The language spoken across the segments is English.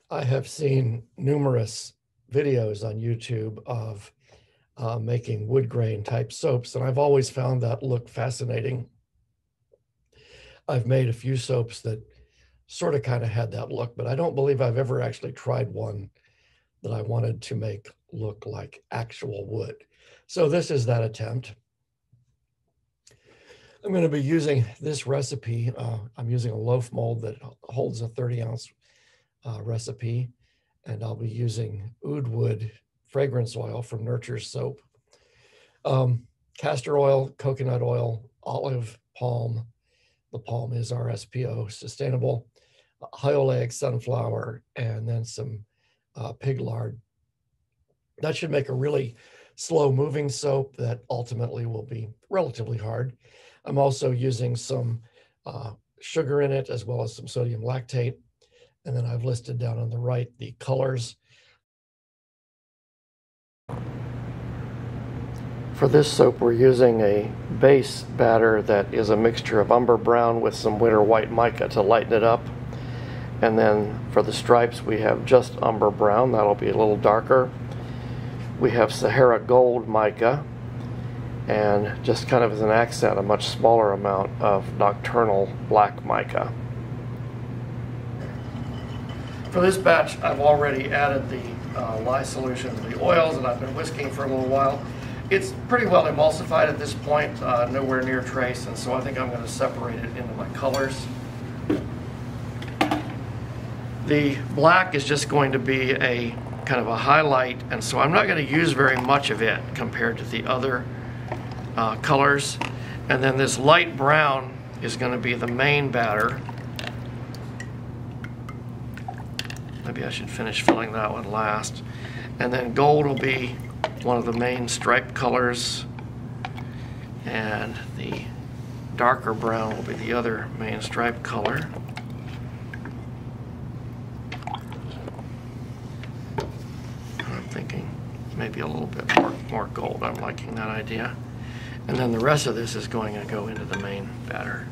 I have seen numerous videos on YouTube of making wood grain type soaps, and I've always found that look fascinating. I've made a few soaps that sort of kind of had that look, but I don't believe I've ever actually tried one that I wanted to make look like actual wood. So this is that attempt. I'm going to be using this recipe. I'm using a loaf mold that holds a 30-ounce recipe, and I'll be using oud wood fragrance oil from Nurture's soap, castor oil, coconut oil, olive, palm. The palm is RSPO, sustainable, high oleic sunflower, and then some pig lard. That should make a really slow moving soap that ultimately will be relatively hard. I'm also using some sugar in it, as well as some sodium lactate. And then I've listed down on the right the colors. For this soap, we're using a base batter that is a mixture of umber brown with some winter white mica to lighten it up. And then for the stripes, we have just umber brown. That'll be a little darker. We have Sahara Gold mica, and just kind of as an accent, a much smaller amount of Nocturnal Black mica. For this batch, I've already added the lye solution to the oils, and I've been whisking for a little while. It's pretty well emulsified at this point, nowhere near trace, and so I think I'm going to separate it into my colors. The black is just going to be a kind of a highlight, and so I'm not going to use very much of it compared to the other colors. And then this light brown is going to be the main batter. Maybe I should finish filling that one last. And then gold will be one of the main stripe colors, and the darker brown will be the other main stripe color. I'm thinking maybe a little bit more gold. I'm liking that idea. And then the rest of this is going to go into the main batter.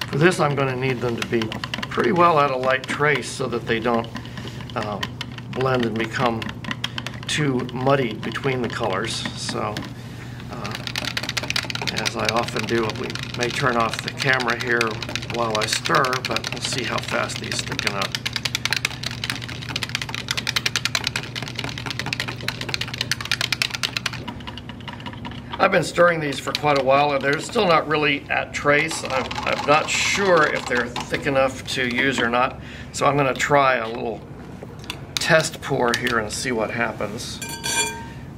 For this, I'm going to need them to be pretty well at a light trace so that they don't blend and become too muddied between the colors. So, as I often do, we may turn off the camera here while I stir, but we'll see how fast these thicken up. I've been stirring these for quite a while, and they're still not really at trace. I'm not sure if they're thick enough to use or not, so I'm going to try a little test pour here and see what happens.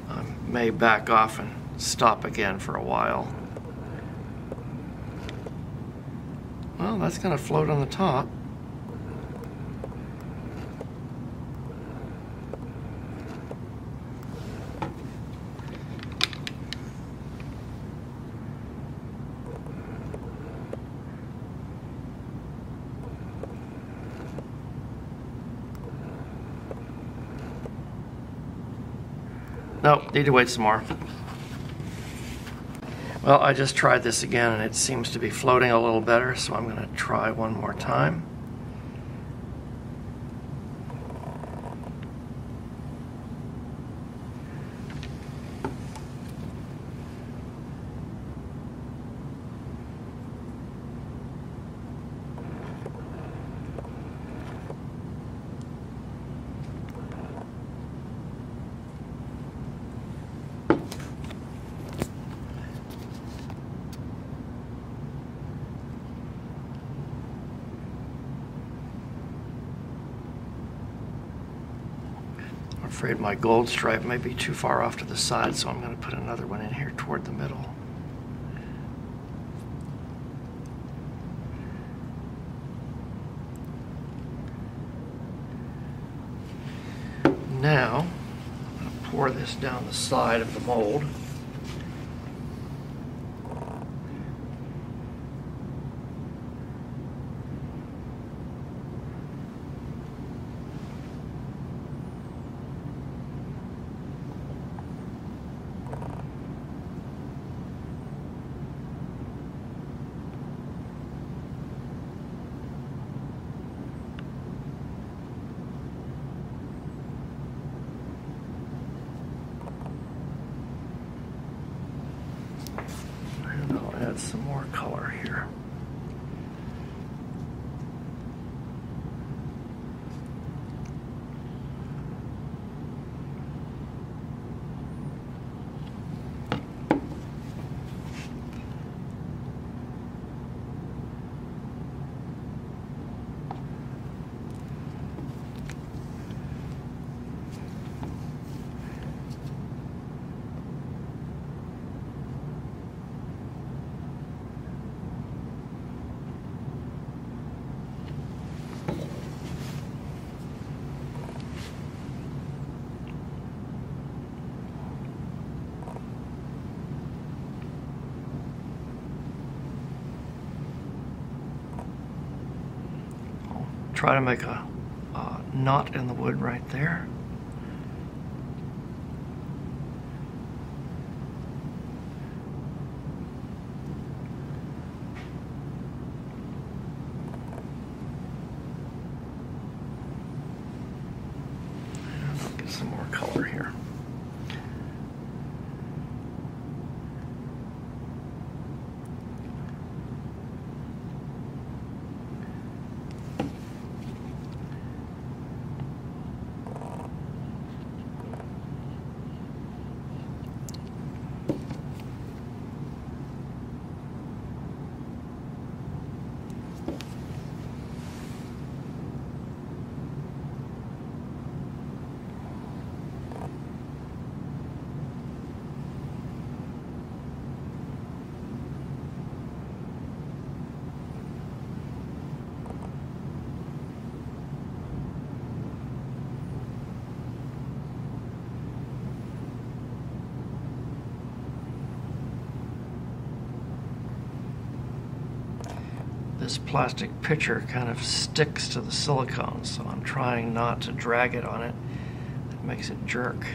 I may back off and stop again for a while. Well, that's going to float on the top. Nope, need to wait some more. Well, I just tried this again and it seems to be floating a little better, so I'm going to try one more time. I'm afraid my gold stripe may be too far off to the side, so I'm going to put another one in here toward the middle. Now, I'm going to pour this down the side of the mold. some more color here. Try to make a knot in the wood right there. And I'll get some more color here. This plastic pitcher kind of sticks to the silicone, so I'm trying not to drag it on it. It makes it jerk.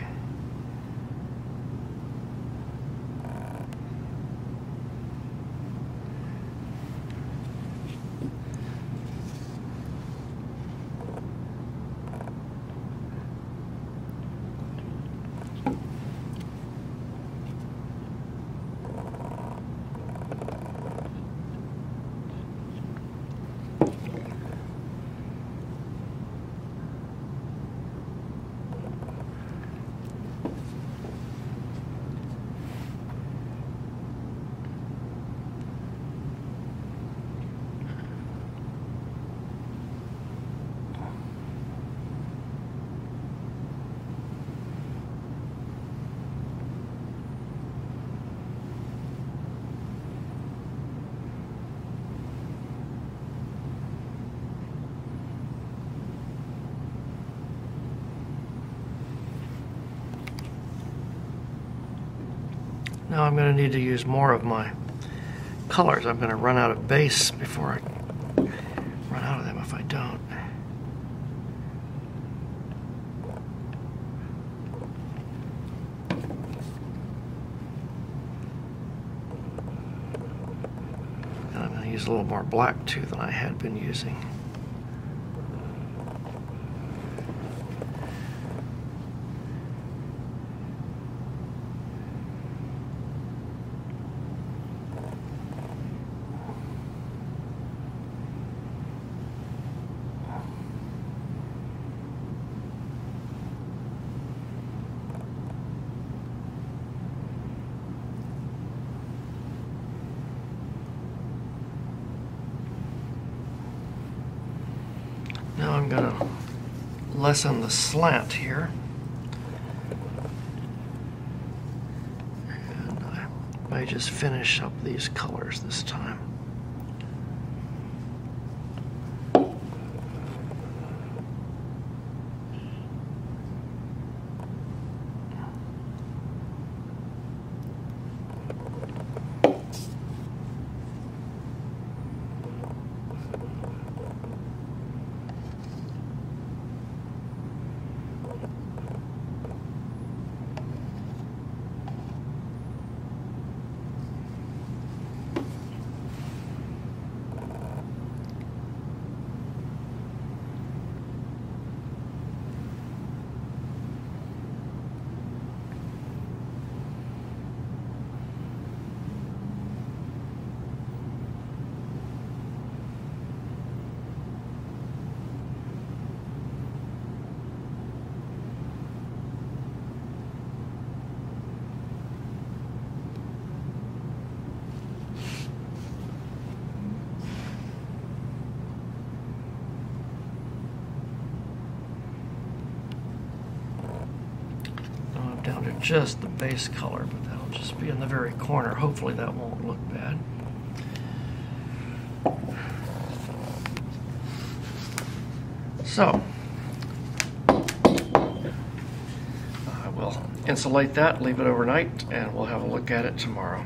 Now I'm going to need to use more of my colors. I'm going to run out of base before I run out of them if I don't. And I'm going to use a little more black too than I had been using. Now I'm going to lessen the slant here. And I may just finish up these colors this time. just the base color, but that'll just be in the very corner. Hopefully that won't look bad. So, I will insulate that, leave it overnight, and we'll have a look at it tomorrow.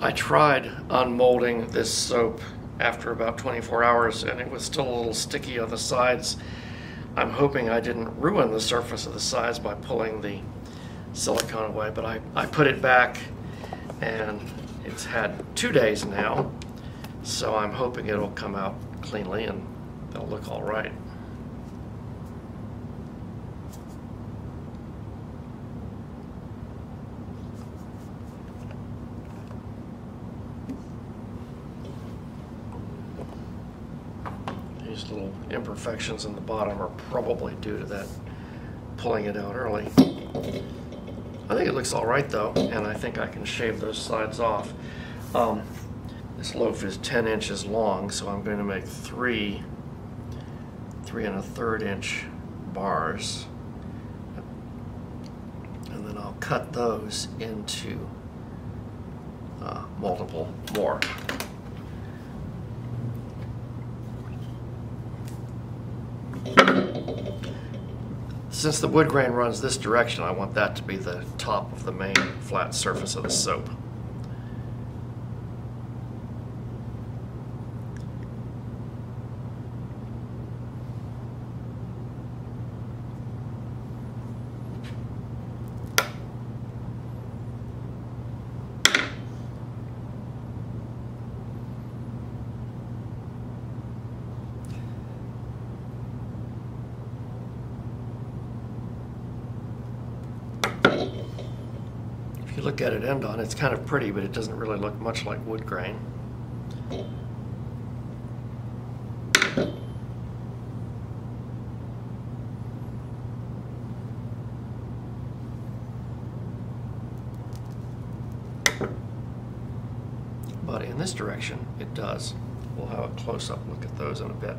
I tried unmolding this soap after about 24 hours, and it was still a little sticky on the sides. I'm hoping I didn't ruin the surface of the sides by pulling the silicone away, but I put it back, and it's had 2 days now, so I'm hoping it'll come out cleanly and it'll look all right. These little imperfections in the bottom are probably due to that pulling it out early. I think it looks all right though, and I think I can shave those sides off. This loaf is 10 inches long, so I'm going to make 3 3 1/3 inch bars, and then I'll cut those into multiple more. Since the wood grain runs this direction, I want that to be the top of the main flat surface of the soap. If you look at it end on, it's kind of pretty, but it doesn't really look much like wood grain. But in this direction, it does. We'll have a close-up look at those in a bit.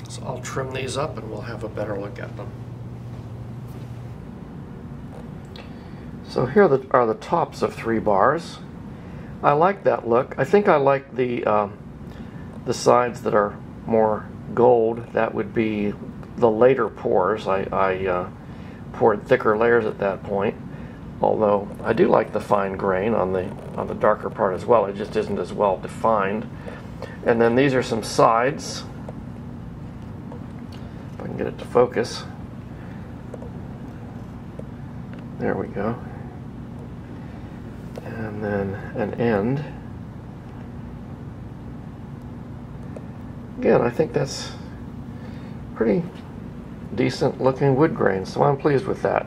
So I'll trim these up and we'll have a better look at them. So here are the tops of 3 bars. I like that look. I think I like the sides that are more gold. That would be the later pours. I poured thicker layers at that point. Although I do like the fine grain on the darker part as well. It just isn't as well defined. And then these are some sides. If I can get it to focus. There we go. And then an end. Again, I think that's pretty decent looking wood grain, so I'm pleased with that.